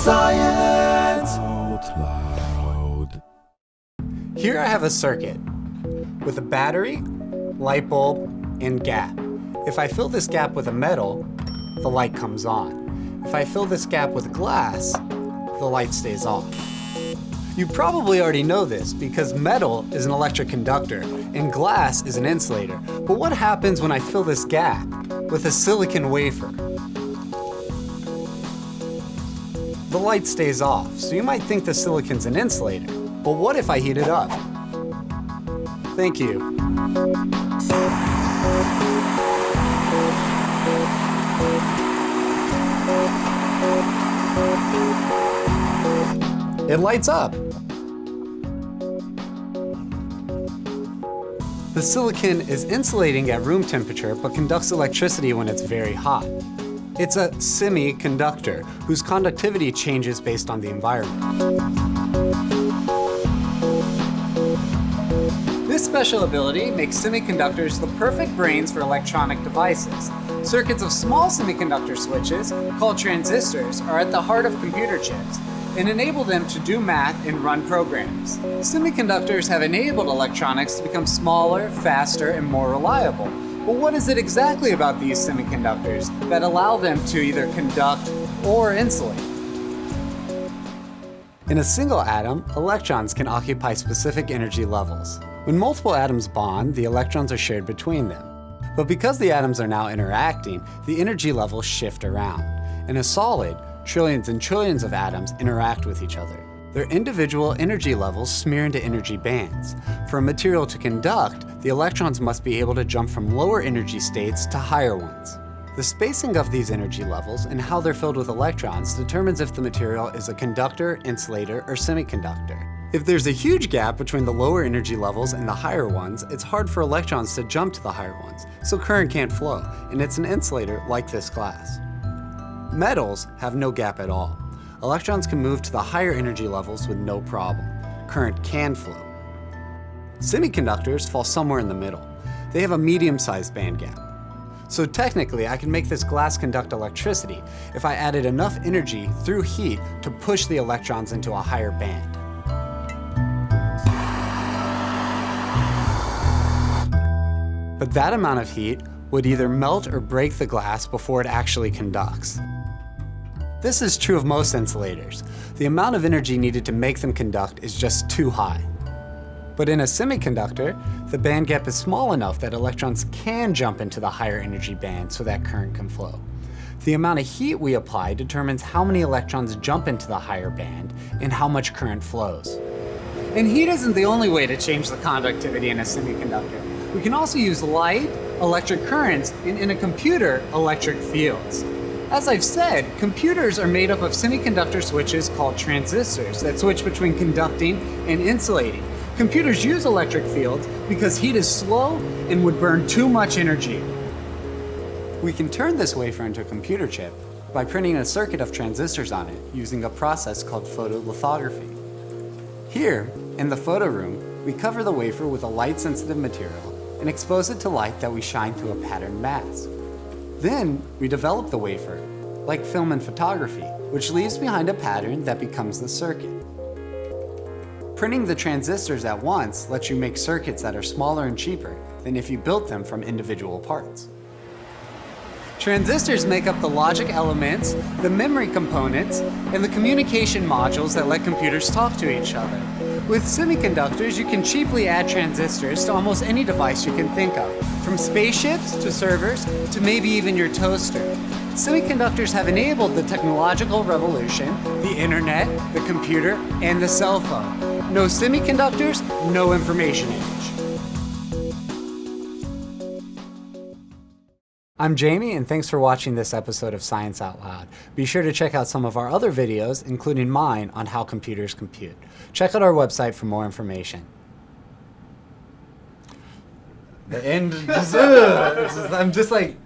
Science Out Loud. Here I have a circuit with a battery, light bulb, and gap. If I fill this gap with a metal, the light comes on. If I fill this gap with glass, the light stays off. You probably already know this because metal is an electric conductor and glass is an insulator. But what happens when I fill this gap with a silicon wafer? The light stays off, so you might think the silicon's an insulator. But what if I heat it up? Thank you. It lights up. The silicon is insulating at room temperature but conducts electricity when it's very hot. It's a semiconductor whose conductivity changes based on the environment. This special ability makes semiconductors the perfect brains for electronic devices. Circuits of small semiconductor switches, called transistors, are at the heart of computer chips and enable them to do math and run programs. Semiconductors have enabled electronics to become smaller, faster, and more reliable. But what is it exactly about these semiconductors that allow them to either conduct or insulate? In a single atom, electrons can occupy specific energy levels. When multiple atoms bond, the electrons are shared between them. But because the atoms are now interacting, the energy levels shift around. In a solid, trillions and trillions of atoms interact with each other. Their individual energy levels smear into energy bands. For a material to conduct, the electrons must be able to jump from lower energy states to higher ones. The spacing of these energy levels and how they're filled with electrons determines if the material is a conductor, insulator, or semiconductor. If there's a huge gap between the lower energy levels and the higher ones, it's hard for electrons to jump to the higher ones, so current can't flow, and it's an insulator like this glass. Metals have no gap at all. Electrons can move to the higher energy levels with no problem. Current can flow. Semiconductors fall somewhere in the middle. They have a medium-sized band gap. So technically, I can make this glass conduct electricity if I added enough energy through heat to push the electrons into a higher band. But that amount of heat would either melt or break the glass before it actually conducts. This is true of most insulators. The amount of energy needed to make them conduct is just too high. But in a semiconductor, the band gap is small enough that electrons can jump into the higher energy band so that current can flow. The amount of heat we apply determines how many electrons jump into the higher band and how much current flows. And heat isn't the only way to change the conductivity in a semiconductor. We can also use light, electric currents, and in a computer, electric fields. As I've said, computers are made up of semiconductor switches called transistors that switch between conducting and insulating. Computers use electric fields because heat is slow and would burn too much energy. We can turn this wafer into a computer chip by printing a circuit of transistors on it using a process called photolithography. Here, in the photo room, we cover the wafer with a light-sensitive material and expose it to light that we shine through a patterned mask. Then, we develop the wafer, like film in photography, which leaves behind a pattern that becomes the circuit. Printing the transistors at once lets you make circuits that are smaller and cheaper than if you built them from individual parts. Transistors make up the logic elements, the memory components, and the communication modules that let computers talk to each other. With semiconductors, you can cheaply add transistors to almost any device you can think of, from spaceships to servers to maybe even your toaster. Semiconductors have enabled the technological revolution, the internet, the computer, and the cell phone. No semiconductors, no information age. I'm Jamie, and thanks for watching this episode of Science Out Loud. Be sure to check out some of our other videos, including mine on how computers compute. Check out our website for more information. The end. I'm just like...